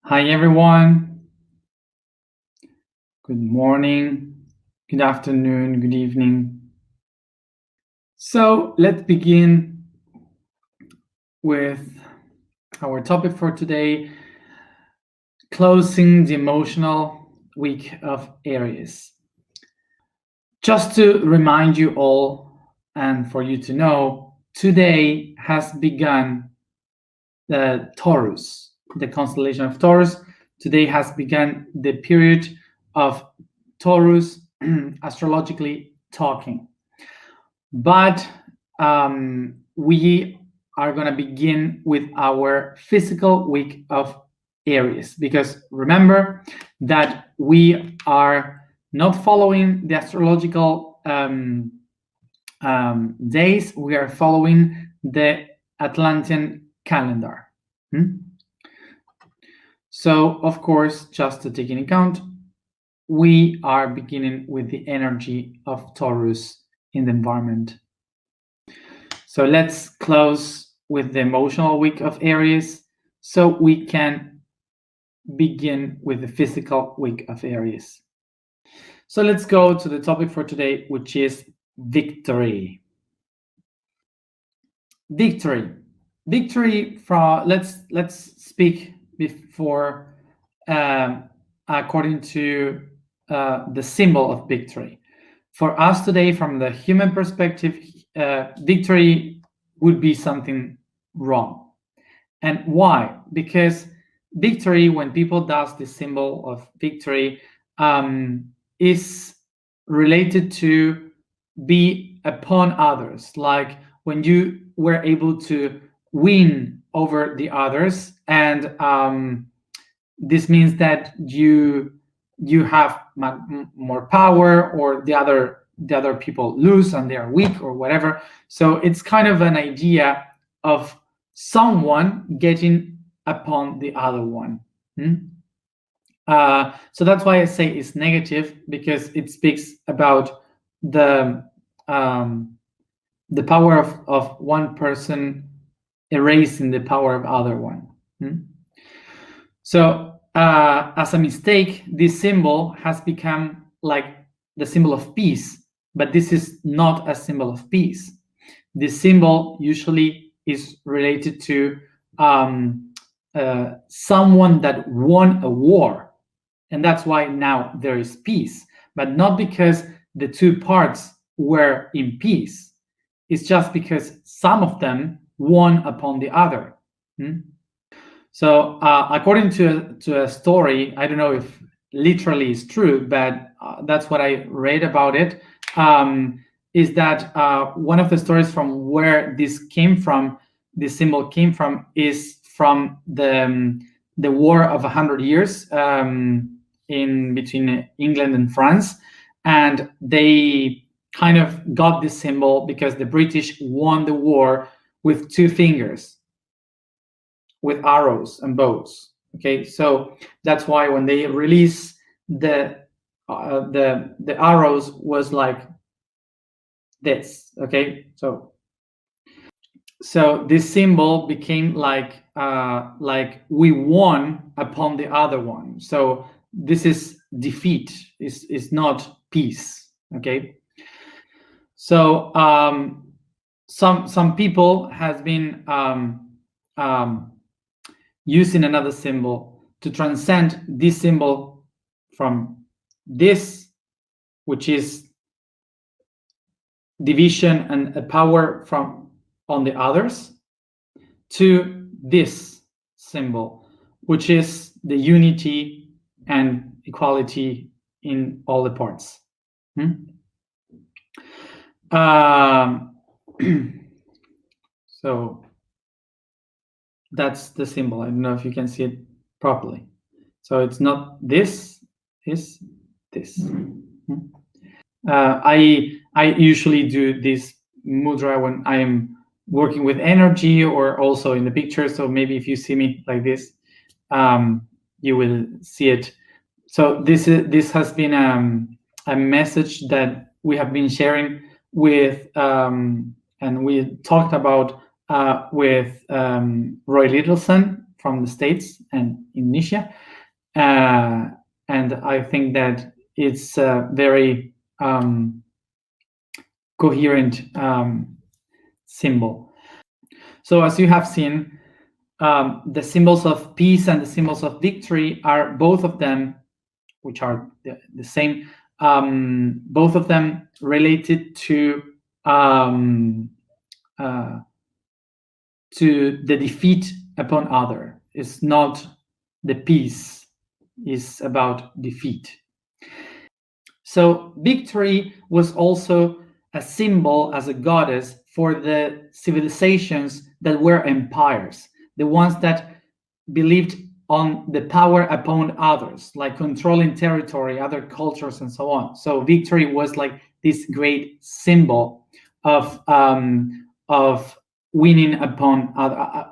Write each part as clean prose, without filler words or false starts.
Hi everyone. Good morning, good afternoon, good evening. So let's begin with our topic for today, closing the emotional week of Aries. Just to remind you all and for you to know, today has begun the Taurus, the constellation of Taurus. Today has begun the period of Taurus, astrologically talking. But we are going to begin with our physical week of Aries, because remember that we are not following the astrological days. We are following the Atlantean calendar. So, of course, just to take into account, we are beginning with the energy of Taurus in the environment. So let's close with the emotional week of Aries so we can begin with the physical week of Aries. So let's go to the topic for today, which is victory. Victory. Let's speak before according to the symbol of victory. For us today, from the human perspective, victory would be something wrong. And why? Because victory, when people does the symbol of victory, is related to be upon others. Like when you were able to win over the others, and this means that you have more power, or the other people lose and they are weak or whatever. So it's kind of an idea of someone getting upon the other one. So that's why I say it's negative, because it speaks about the power of one person erasing the power of other one. So as a mistake, this symbol has become like the symbol of peace, but this is not a symbol of peace. This symbol usually is related to someone that won a war, and that's why now there is peace, but not because the two parts were in peace. It's just because some of them won upon the other. So according to a story, I don't know if literally is true, but that's what I read about it, is that one of the stories from where this symbol came from, is from the War of 100 Years in between England and France, and they kind of got this symbol because the British won the war with two fingers, with arrows and bows. Okay, so that's why when they release the arrows was like this. Okay, so this symbol became like we won upon the other one. So this is defeat, is not peace. Okay, so some people has been using another symbol to transcend this symbol from this, which is division and a power from on the others, to this symbol, which is the unity and equality in all the parts. So that's the symbol. I don't know if you can see it properly. So it's not this, it's this. I usually do this mudra when I am working with energy, or also in the picture. So maybe if you see me like this, you will see it. So this has been a message that we have been sharing with, and we talked about with Roy Littleson from the States and Indonesia. And I think that it's a very coherent symbol. So as you have seen, the symbols of peace and the symbols of victory are both of them, which are the same, both of them related to the defeat upon other. It's not the peace, it's about defeat. So victory was also a symbol as a goddess for the civilizations that were empires, the ones that believed on the power upon others, like controlling territory, other cultures, and so on. So victory was like this great symbol of winning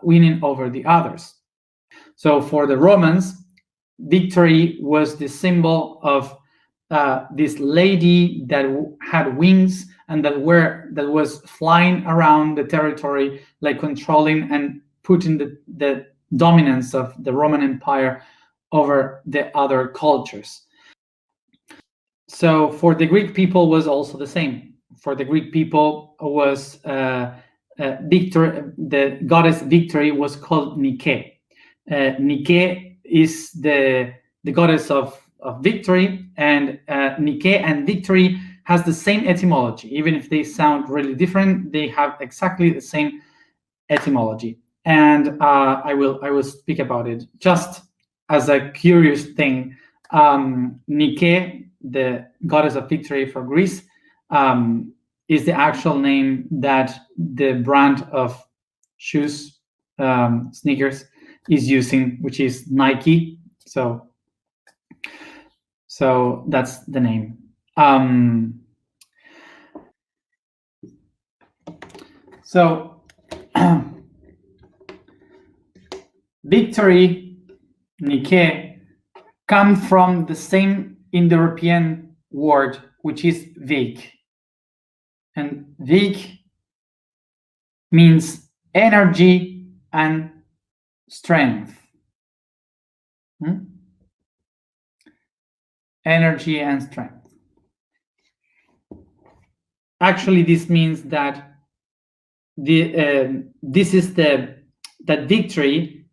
winning over the others. So for the Romans, victory was the symbol of this lady that had wings and that was flying around the territory, like controlling and putting the dominance of the Roman Empire over the other cultures. So for the Greek people was also the same. For the Greek people was victory. The goddess victory was called Nike. Nike is the goddess of victory, and Nike and victory has the same etymology. Even if they sound really different, they have exactly the same etymology. And I will speak about it just as a curious thing. Nike, the goddess of victory for Greece, is the actual name that the brand of shoes, sneakers, is using, which is Nike. So that's the name. So victory, Nike, come from the same Indo-European word, which is Vik. And Vik means energy and strength. Energy and strength. Actually, this means that that victory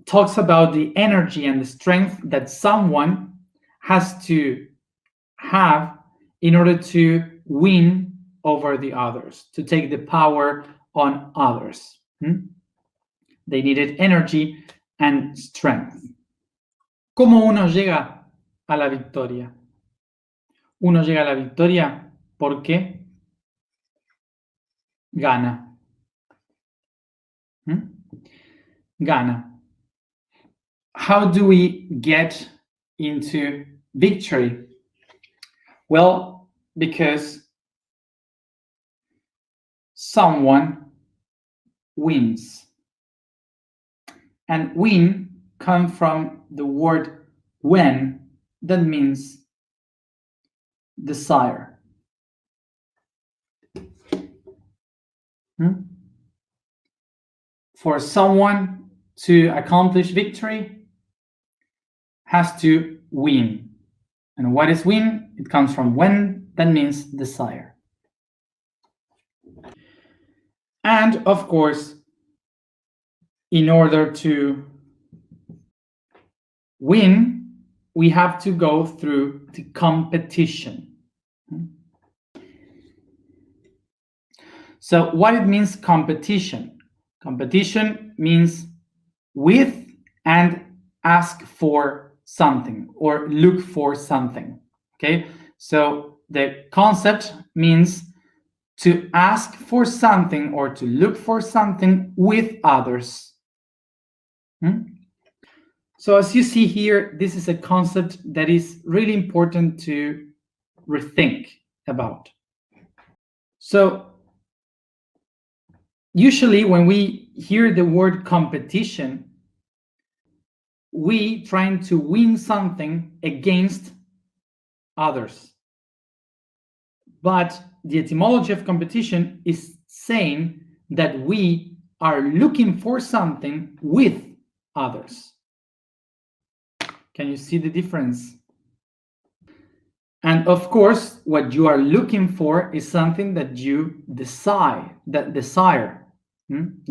talks about the energy and the strength that someone has to have in order to win over the others, to take the power on others. They needed energy and strength. ¿Cómo uno llega a la victoria? Uno llega a la victoria porque gana. Gana. How do we get into victory? Well, because someone wins. And win comes from the word when, that means desire. For someone to accomplish victory, has to win. And what is win? It comes from when, that means desire. And of course, in order to win, we have to go through the competition. So what it means competition? Competition means with and ask for something or look for something. Okay, so the concept means to ask for something or to look for something with others. So as you see here, this is a concept that is really important to rethink about. So usually when we hear the word competition, we trying to win something against others. But the etymology of competition is saying that we are looking for something with others. Can you see the difference? And of course, what you are looking for is something that you desire, that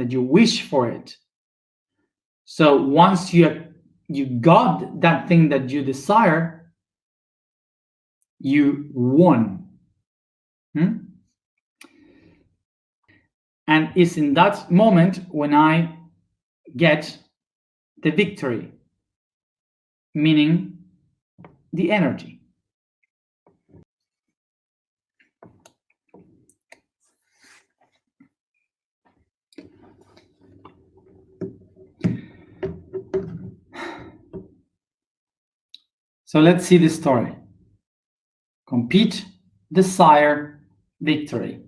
you wish for it. So once you got that thing that you desire, you won. And it's in that moment when I get the victory, meaning the energy. So let's see this story. Compete, desire, victory.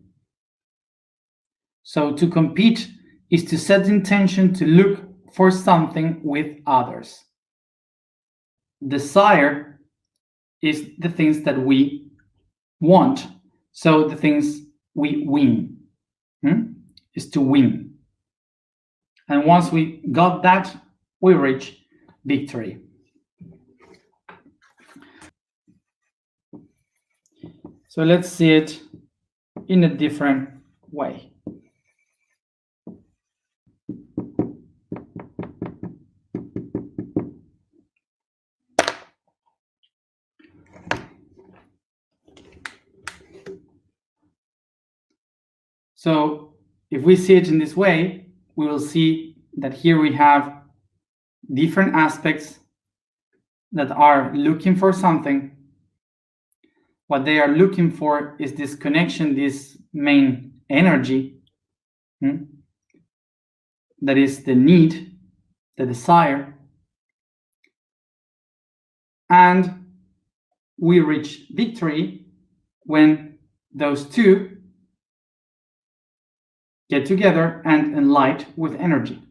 So to compete is to set the intention to look for something with others. Desire is the things that we want. So the things we win is to win. And once we got that, we reach victory. So let's see it in a different way. So if we see it in this way, we will see that here we have different aspects that are looking for something. What they are looking for is this connection, this main energy, that is the need, the desire. And we reach victory when those two get together and enlight with energy.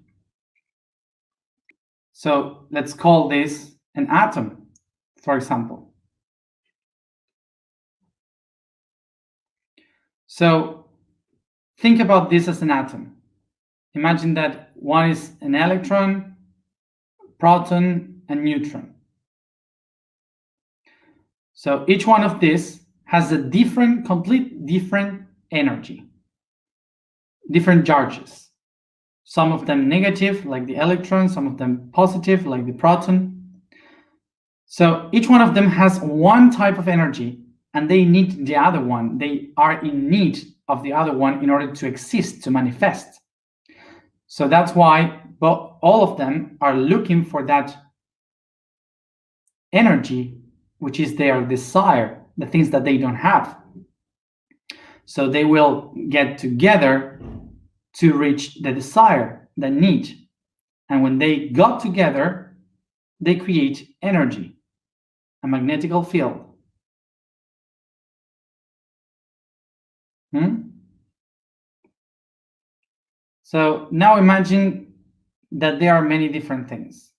So let's call this an atom, for example. So think about this as an atom. Imagine that one is an electron, proton, and neutron. So each one of these has a complete different energy, different charges. Some of them negative, like the electron, some of them positive, like the proton. So each one of them has one type of energy, and they need the other one. They are in need of the other one in order to exist, to manifest. So that's why all of them are looking for that energy, which is their desire, the things that they don't have. So they will get together to reach the desire, the need. And when they got together, they create energy, a magnetical field. So now imagine that there are many different things,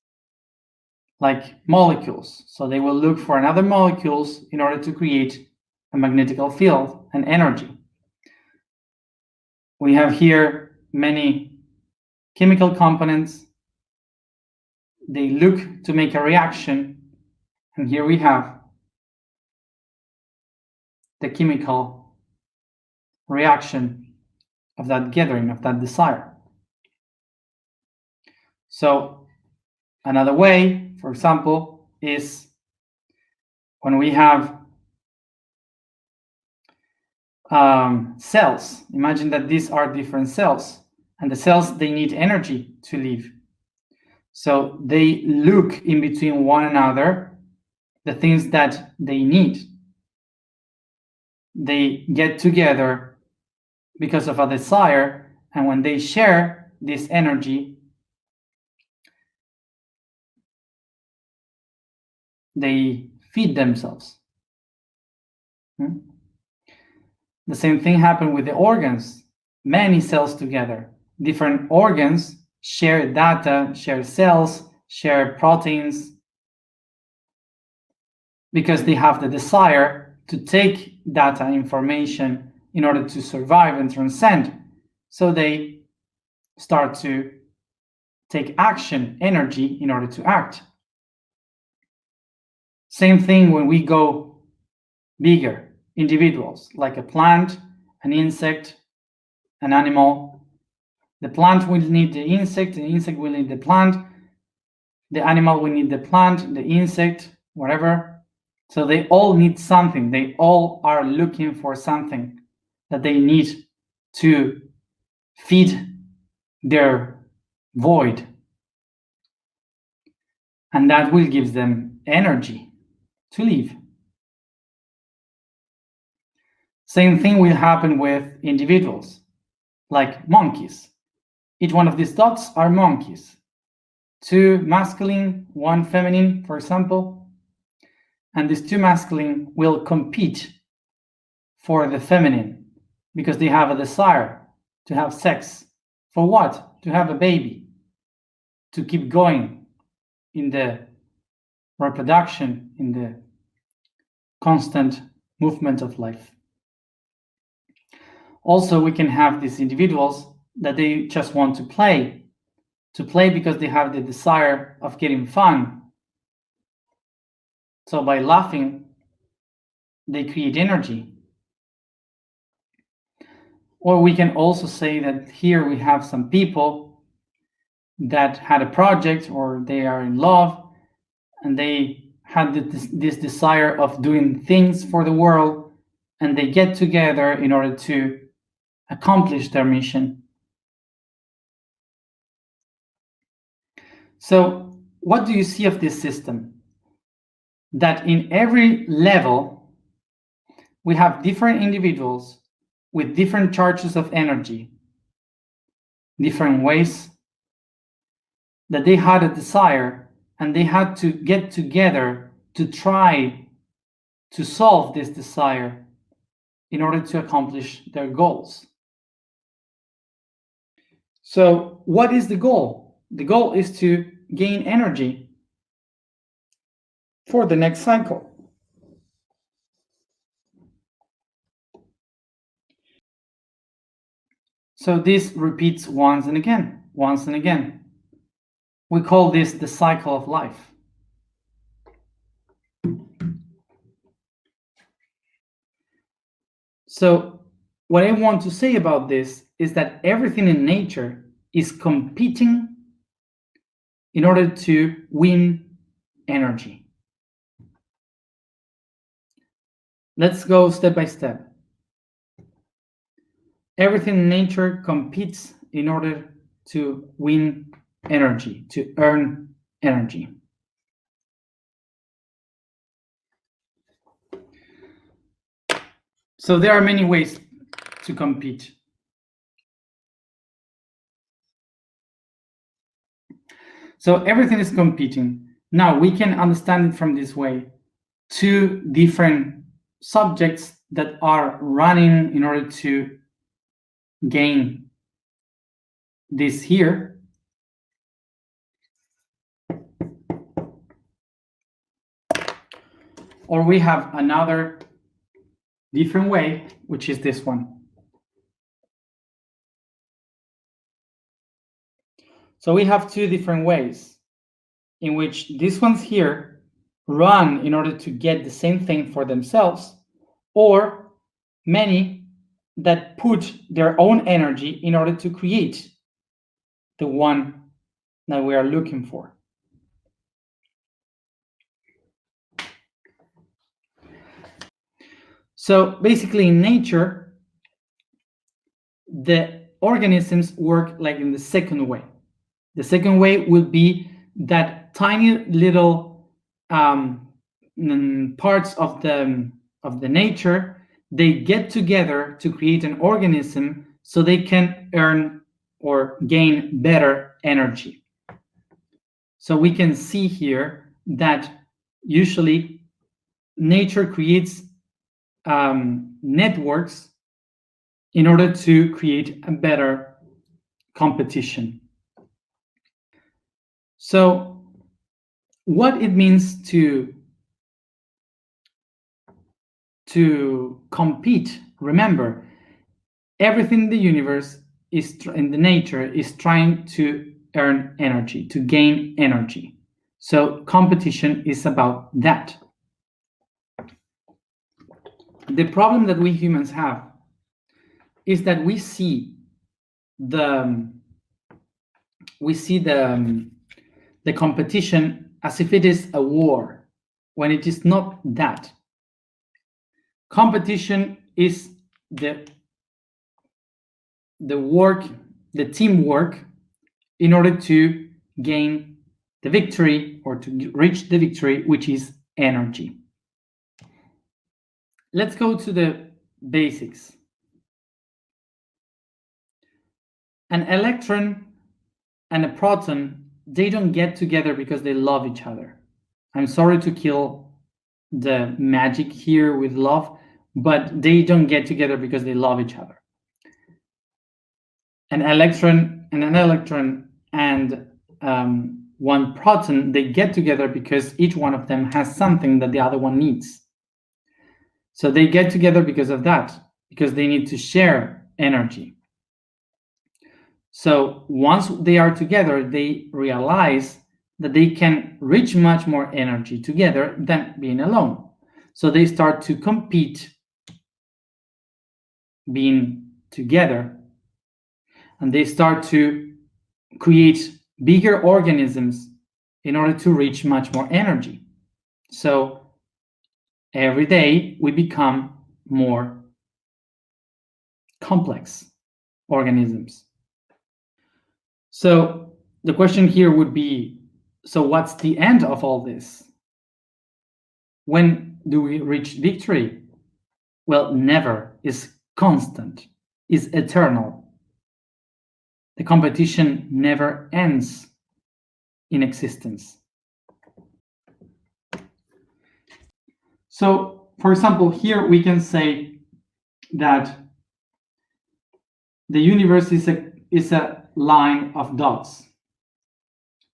like molecules. So they will look for another molecules in order to create a magnetical field and energy. We have here many chemical components. They look to make a reaction, and here we have the chemical reaction of that gathering, of that desire. So another way, for example, is when we have cells. Imagine that these are different cells, and the cells, they need energy to live. So they look in between one another, the things that they need. They get together because of a desire, and when they share this energy, they feed themselves. The same thing happened with the organs. Many cells together. Different organs share data, share cells, share proteins, because they have the desire to take data, information, in order to survive and transcend. So they start to take action, energy in order to act. Same thing when we go bigger, individuals, like a plant, an insect, an animal. The plant will need the insect will need the plant, the animal will need the plant, the insect, whatever. So they all need something. They all are looking for something that they need to feed their void. And that will give them energy to live. Same thing will happen with individuals, like monkeys. Each one of these dots are monkeys. 2 masculine, 1 feminine, for example. And these 2 masculine will compete for the feminine because they have a desire to have sex. For what? To have a baby, to keep going in the reproduction, in the constant movement of life. Also, we can have these individuals that they just want to play because they have the desire of getting fun. So by laughing, they create energy. Or we can also say that here we have some people that had a project or they are in love and they had this desire of doing things for the world, and they get together in order to accomplish their mission. So what do you see of this system? That in every level, we have different individuals with different charges of energy, different ways that they had a desire and they had to get together to try to solve this desire in order to accomplish their goals. So what is the goal? The goal is to gain energy for the next cycle. So this repeats once and again, once and again. We call this the cycle of life. So what I want to say about this is that everything in nature is competing in order to win energy. Let's go step by step. Everything in nature competes in order to win energy, to earn energy. So there are many ways to compete. So everything is competing. Now we can understand it from this way. 2 different subjects that are running in order to gain this here. Or we have another different way, which is this one. So we have 2 different ways in which these ones here run in order to get the same thing for themselves, or many that put their own energy in order to create the one that we are looking for. So basically in nature, the organisms work like in the second way. The second way will be that tiny little parts of the nature, they get together to create an organism so they can earn or gain better energy. So we can see here that usually nature creates networks in order to create a better competition. So what it means to compete, remember, everything in the universe is in the nature is trying to earn energy, to gain energy. So competition is about that. The problem that we humans have is that we see the competition as if it is a war, when it is not that. Competition is the work, the teamwork, in order to gain the victory or to reach the victory, which is energy. Let's go to the basics. An electron and a proton, they don't get together because they love each other. I'm sorry to kill the magic here with love, but they don't get together because they love each other. An electron and one proton, they get together because each one of them has something that the other one needs. So they get together because of that, because they need to share energy. So once they are together, they realize that they can reach much more energy together than being alone. So they start to compete being together, and they start to create bigger organisms in order to reach much more energy. So every day we become more complex organisms. So the question here would be, so what's the end of all this? When do we reach victory? Well, never. Is constant, is eternal. The competition never ends in existence. So, for example, here we can say that the universe is a line of dots.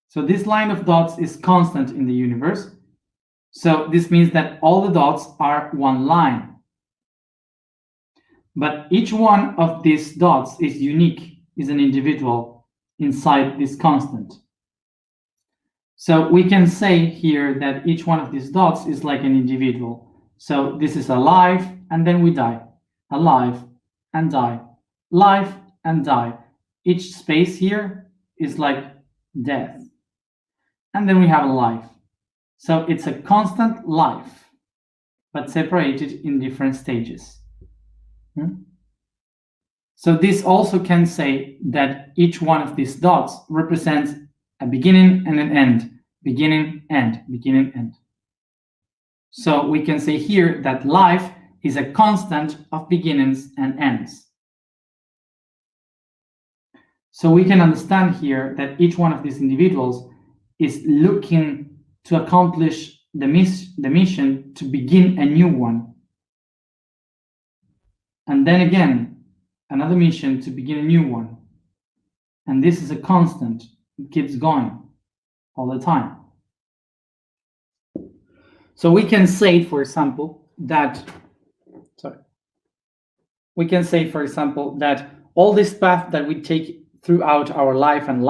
So this line of dots is constant in the universe. So this means that all the dots are one line. But each one of these dots is unique, is an individual inside this constant. So we can say here that each one of these dots is like an individual. So this is alive, and then we die. Alive and die. Life and die. Each space here is like death. And then we have a life. So it's a constant life, but separated in different stages. So this also can say that each one of these dots represents a beginning and an end. Beginning, end, beginning, end. So we can say here that life is a constant of beginnings and ends. So we can understand here that each one of these individuals is looking to accomplish the mission to begin a new one. And then again, another mission to begin a new one. And this is a constant. It keeps going all the time. So we can say, for example, that all this path that we take throughout our life and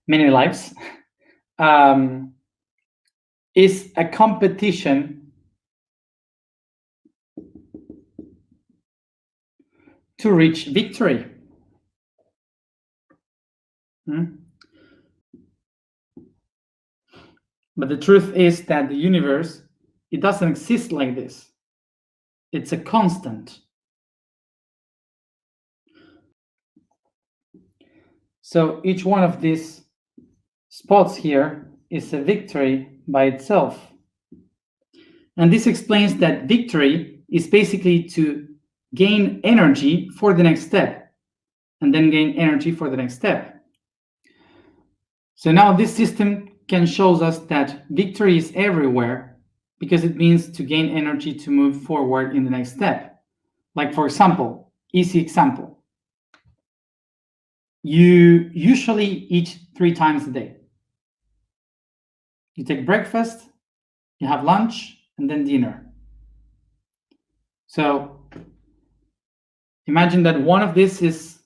many lives, is a competition to reach victory. But the truth is that the universe, it doesn't exist like this. It's a constant. So each one of these spots here is a victory by itself. And this explains that victory is basically to gain energy for the next step, and then gain energy for the next step. So now this system can show us that victory is everywhere, because it means to gain energy to move forward in the next step. Like, for example, easy example. You usually eat 3 times a day. You take breakfast, you have lunch, and then dinner. So imagine that one of this is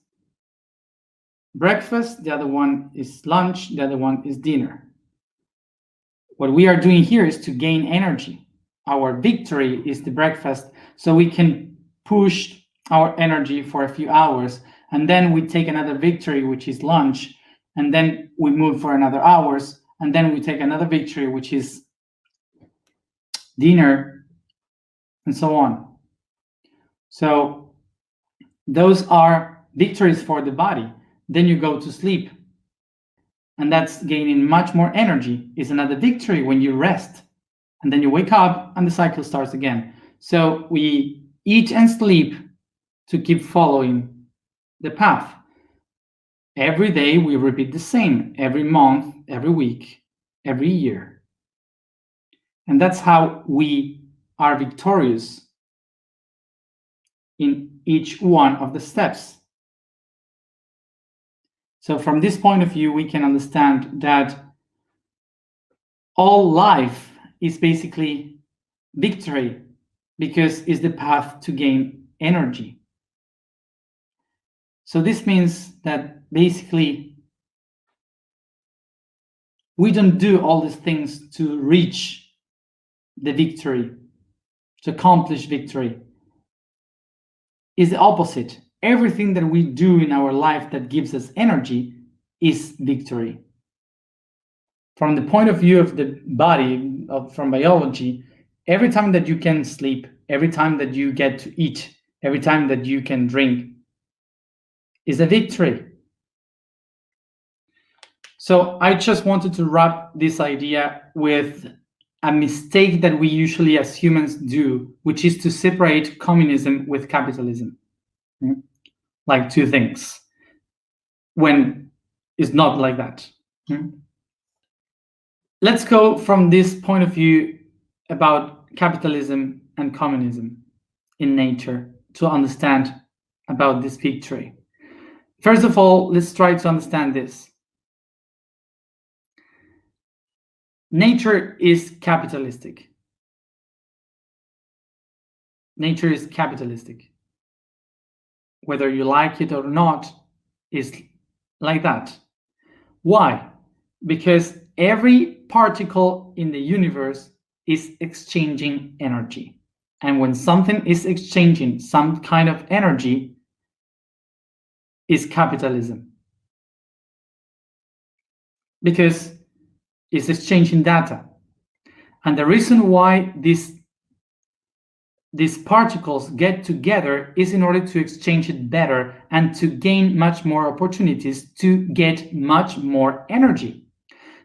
breakfast, the other one is lunch, the other one is dinner. What we are doing here is to gain energy. Our victory is the breakfast, so we can push our energy for a few hours, and then we take another victory, which is lunch, and then we move for another hours, and then we take another victory, which is dinner, and so on. So those are victories for the body. Then you go to sleep, and that's gaining much more energy. Is another victory when you rest, and then you wake up and the cycle starts again. So we eat and sleep to keep following the path. Every day we repeat the same, every month, every week, every year. And that's how we are victorious in each one of the steps. So from this point of view, we can understand that all life is basically victory, because it's the path to gain energy. So this means that basically we don't do all these things to reach the victory, to accomplish victory. It's the opposite. Everything that we do in our life that gives us energy is victory. From the point of view of the body, from biology, every time that you can sleep, every time that you get to eat, every time that you can drink is a victory. So I just wanted to wrap this idea with a mistake that we usually as humans do, which is to separate communism with capitalism, like two things, when it's not like that. Let's go from this point of view about capitalism and communism in nature to understand about this victory. First of all, let's try to understand this. Nature is capitalistic. Nature is capitalistic. Whether you like it or not, is like that. Why? Because every particle in the universe is exchanging energy. And when something is exchanging some kind of energy, is capitalism. Because it's exchanging data. And the reason why these particles get together is in order to exchange it better and to gain much more opportunities to get much more energy.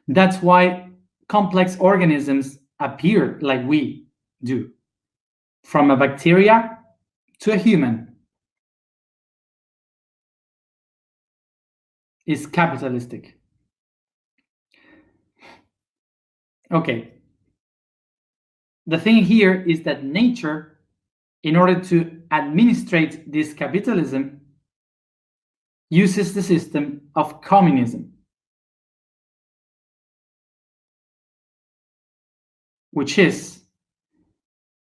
That's why complex organisms appear like we do, from a bacteria to a human. Is capitalistic. Okay. The thing here is that nature, in order to administrate this capitalism, uses the system of communism, which is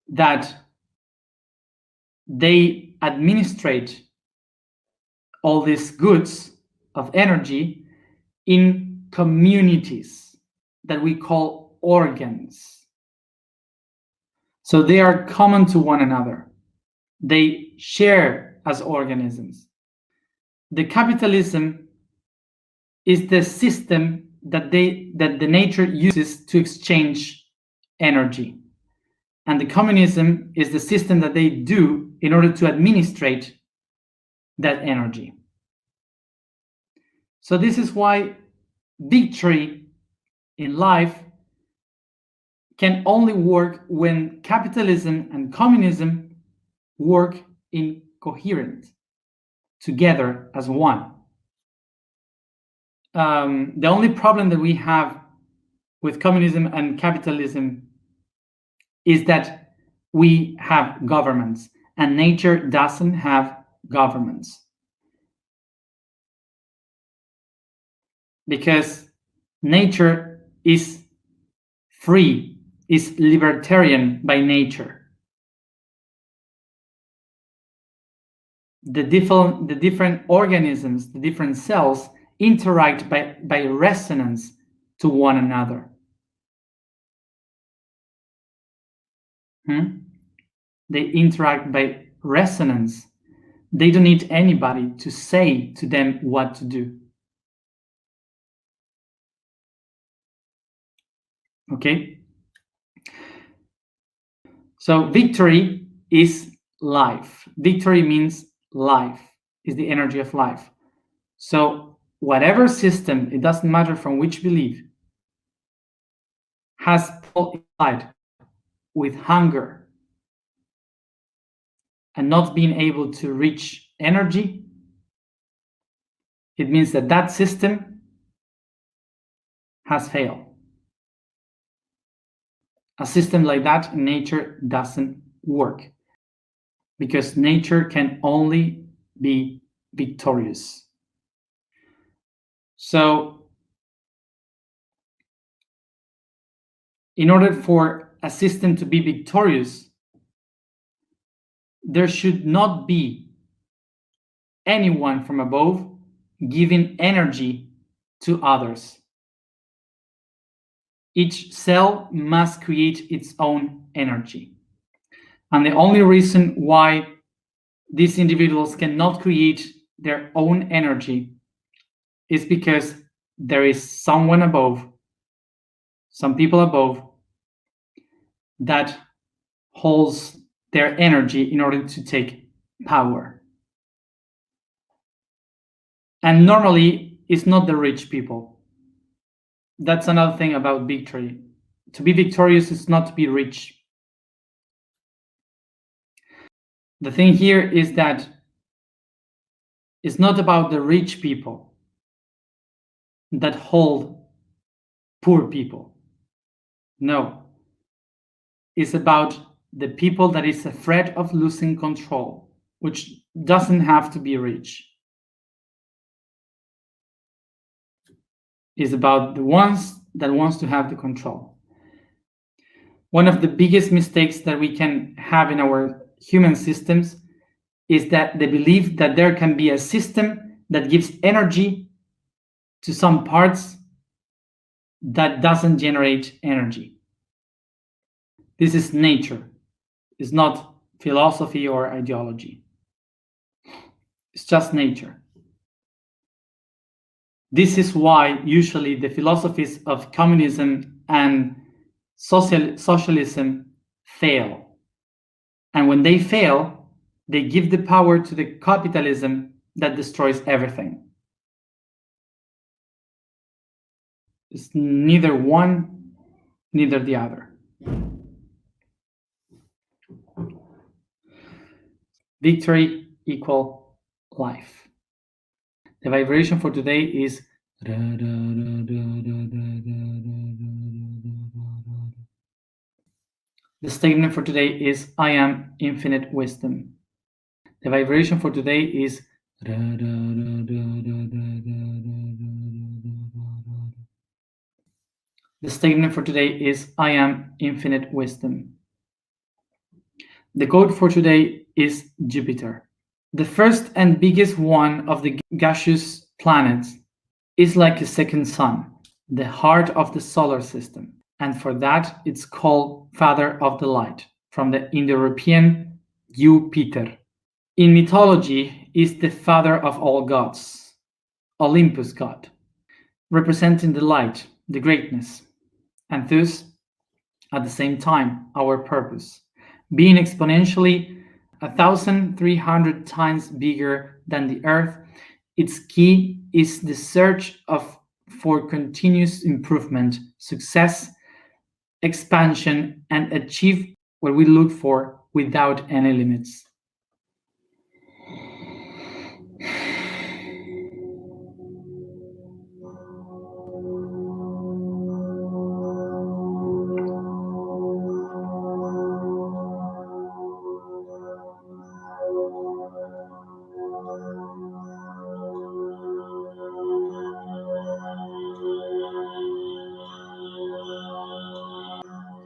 that they administrate all these goods of energy in communities that we call organs. So they are common to one another. They share as organisms. The capitalism is the system that the nature uses to exchange energy. And the communism is the system that they do in order to administrate that energy. So this is why victory in life can only work when capitalism and communism work in coherent, together as one. The only problem that we have with communism and capitalism is that we have governments and nature doesn't have governments. Because nature is free, is libertarian by nature. the different organisms, the different cells interact by resonance to one another. They interact by resonance. They don't need anybody to say to them what to do. Okay? So victory is life. Victory means life, is the energy of life. So whatever system, it doesn't matter from which belief, has people inside with hunger and not being able to reach energy, it means that that system has failed. A system like that in nature doesn't work, because nature can only be victorious. So in order for a system to be victorious, there should not be anyone from above giving energy to others. Each cell must create its own energy. And the only reason why these individuals cannot create their own energy is because there is someone above, some people above, that holds their energy in order to take power. And normally, it's not the rich people. That's another thing about victory. To be victorious is not to be rich. The thing here is that it's not about the rich people that hold poor people. No. It's about the people that is afraid of losing control, which doesn't have to be rich. It's about the ones that wants to have the control. One of the biggest mistakes that we can have in our human systems is that the belief that there can be a system that gives energy to some parts that doesn't generate energy. This is nature. It's not philosophy or ideology. It's just nature. This is why usually the philosophies of communism and socialism fail. And when they fail, they give the power to the capitalism that destroys everything. It's neither one, neither the other. Victory equal life. The vibration for today is the statement for today is I am infinite wisdom. The vibration for today is the statement for today is I am infinite wisdom. The code for today is Jupiter. The first and biggest one of the gaseous planets is like a second sun, the heart of the solar system. And for that, it's called Father of the Light, from the Indo-European Jupiter. In mythology, is the father of all gods, Olympus god, representing the light, the greatness, and thus, at the same time, our purpose, being exponentially 1,300 times bigger than the Earth. Its key is the search for continuous improvement, success, expansion, and achieve what we look for without any limits.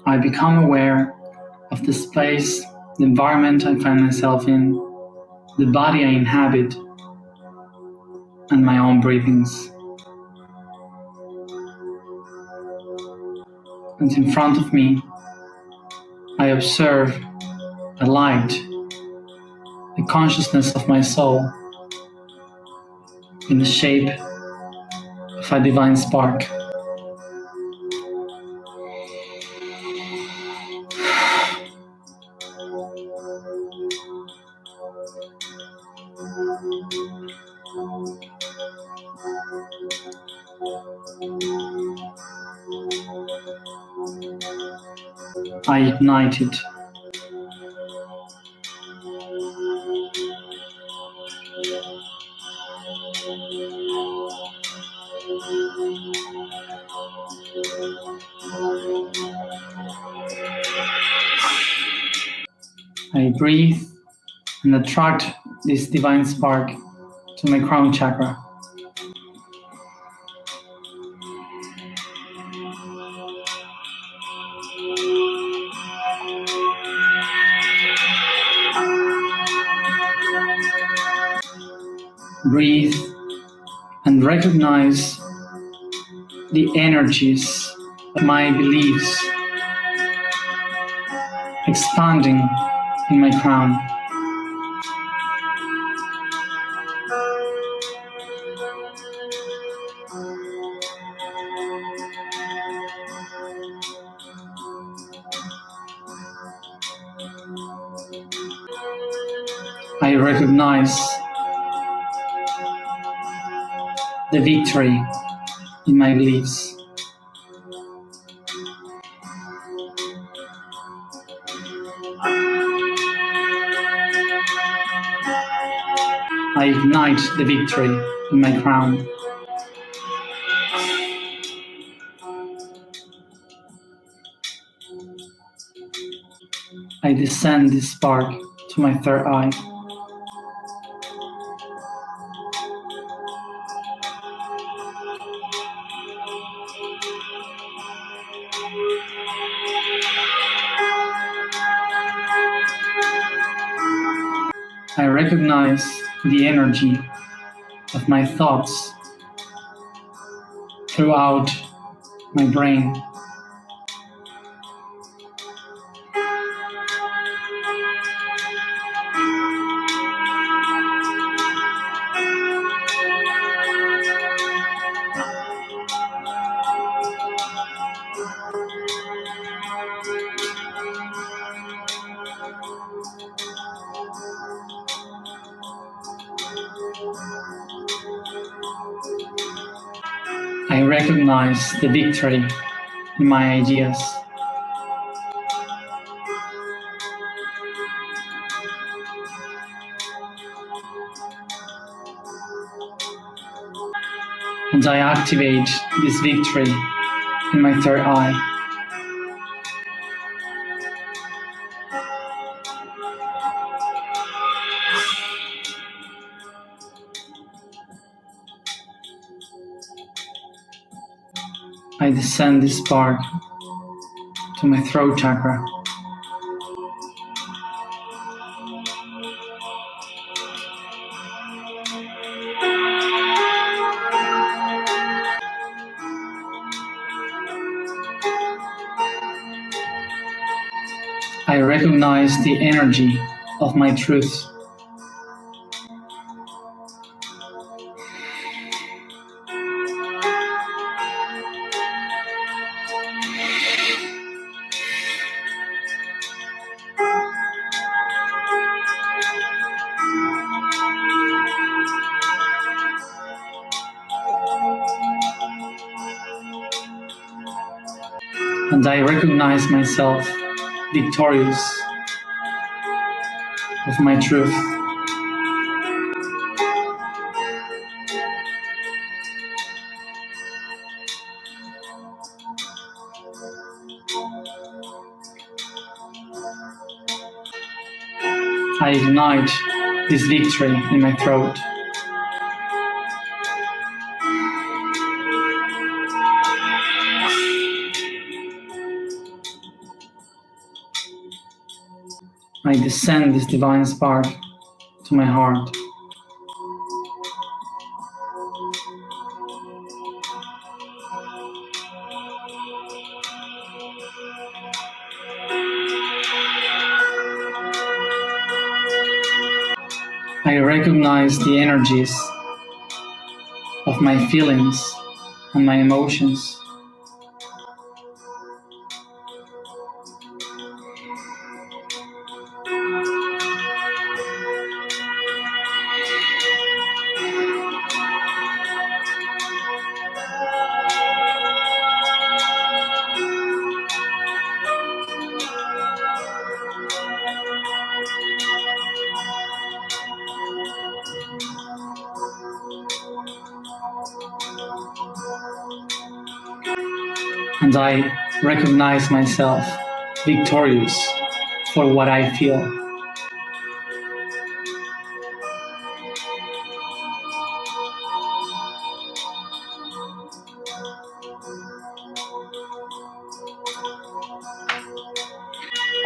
I become aware of the space, the environment I find myself in. the body I inhabit, and my own breathings. And in front of me, I observe a light, the consciousness of my soul, in the shape of a divine spark. I ignite it. I breathe and attract this divine spark to my crown chakra. Breathe and recognize the energies of my beliefs expanding in my crown. I recognize the victory in my beliefs. I ignite the victory in my crown. I descend this spark to my third eye. I recognize the energy of my thoughts throughout my brain. I recognize the victory in my ideas. And I activate this victory in my third eye. I descend this spark to my throat chakra. I recognize the energy of my truth. And I recognize myself victorious of my truth. I ignite this victory in my throat. I descend this divine spark to my heart. I recognize the energies of my feelings and my emotions. And I recognize myself victorious for what I feel.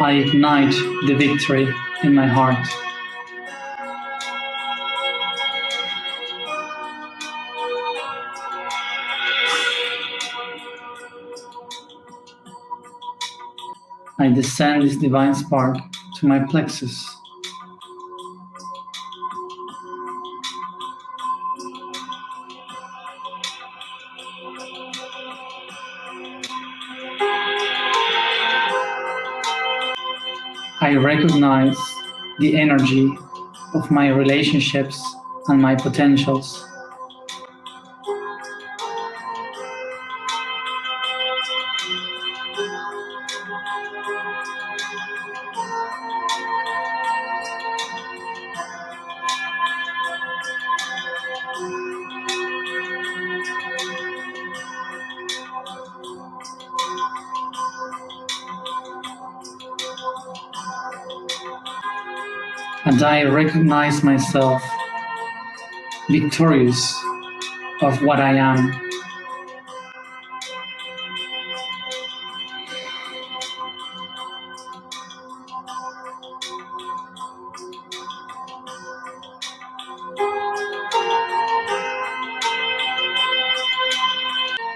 I ignite the victory in my heart. I descend this divine spark to my plexus. I recognize the energy of my relationships and my potentials. And I recognize myself victorious of what I am.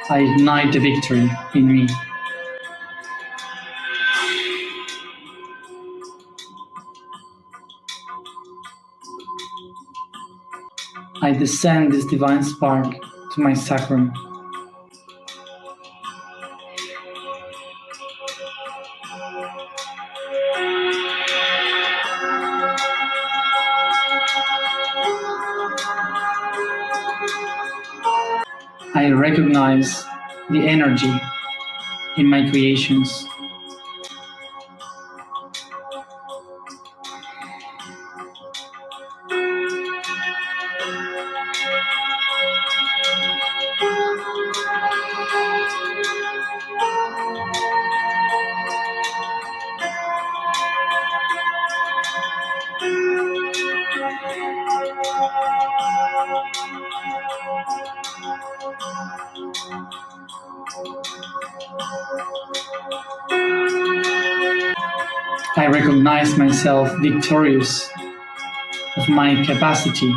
I ignite the victory in me. I descend this divine spark to my sacrum. I recognize the energy in my creations. I recognize myself victorious of my capacity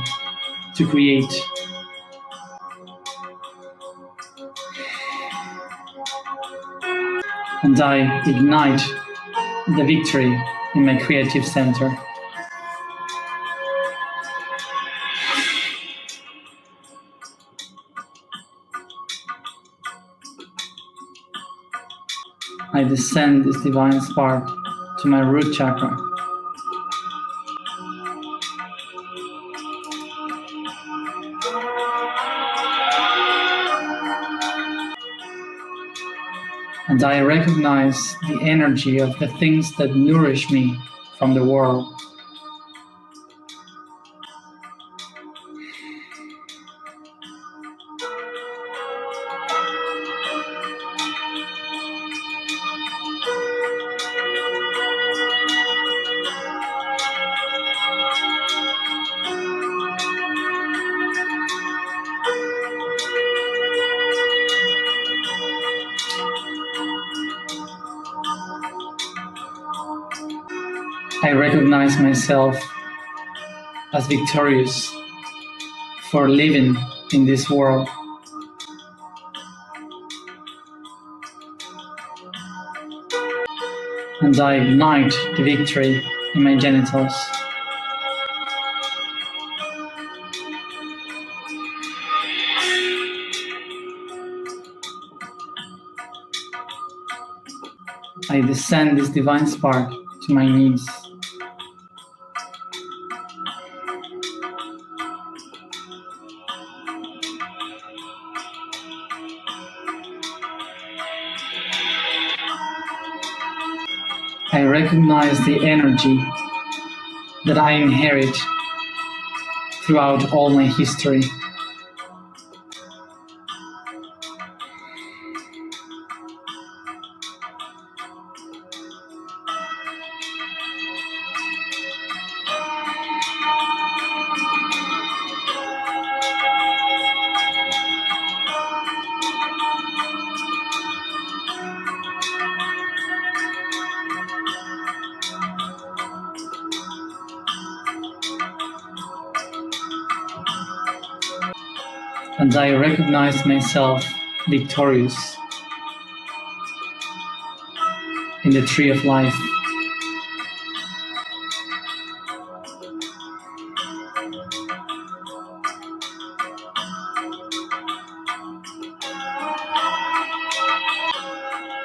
to create. And I ignite the victory in my creative center. I descend this divine spark to my root chakra. And I recognize the energy of the things that nourish me from the world. I recognize myself as victorious for living in this world. And I ignite the victory in my genitals. I descend this divine spark to my knees. I recognize the energy that I inherit throughout all my history. And I recognize myself victorious in the tree of life.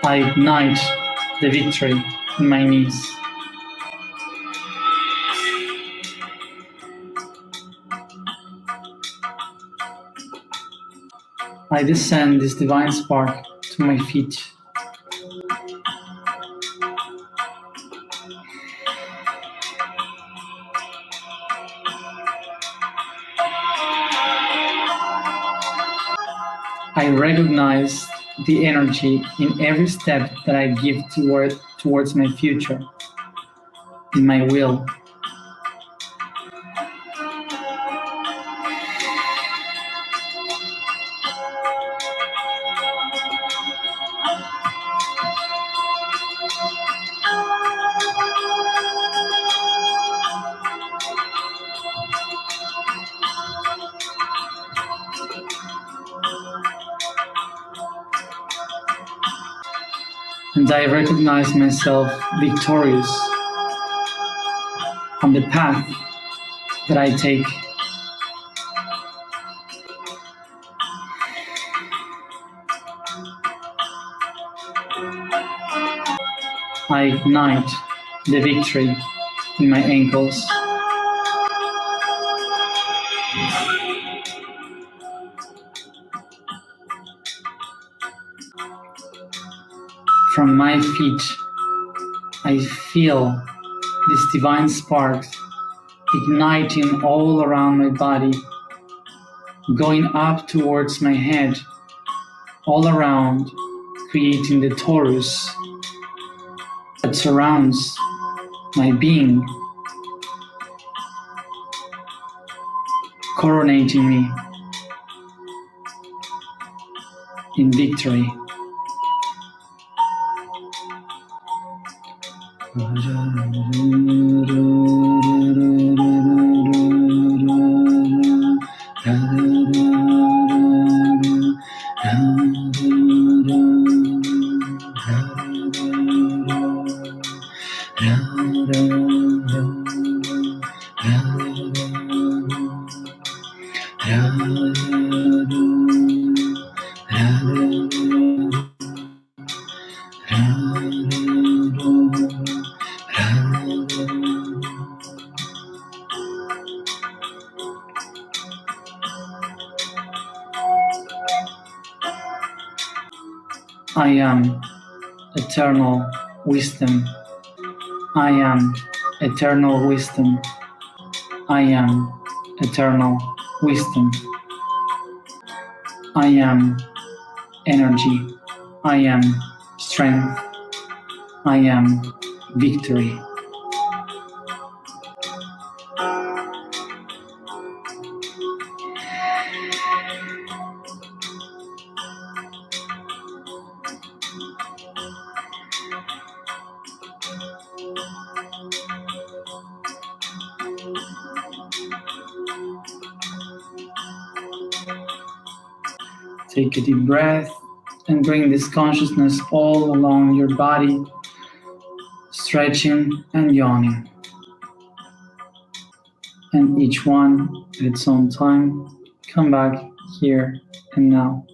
I ignite the victory in my knees. I descend this divine spark to my feet. I recognize the energy in every step that I give towards my future, in my will. And I recognize myself victorious on the path that I take. I ignite the victory in my ankles. From my feet, I feel this divine spark igniting all around my body, going up towards my head, all around, creating the torus that surrounds my being, coronating me in victory. I am eternal wisdom. I am eternal wisdom. I am eternal wisdom. I am energy. I am strength. I am victory. Take a deep breath and bring this consciousness all along your body, stretching and yawning. And each one at its own time, come back here and now.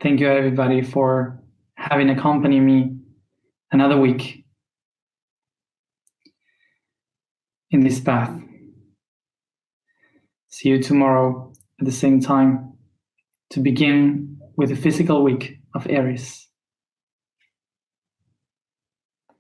Thank you, everybody, for having accompanied me another week in this path. See you tomorrow at the same time to begin with the physical week of Aries.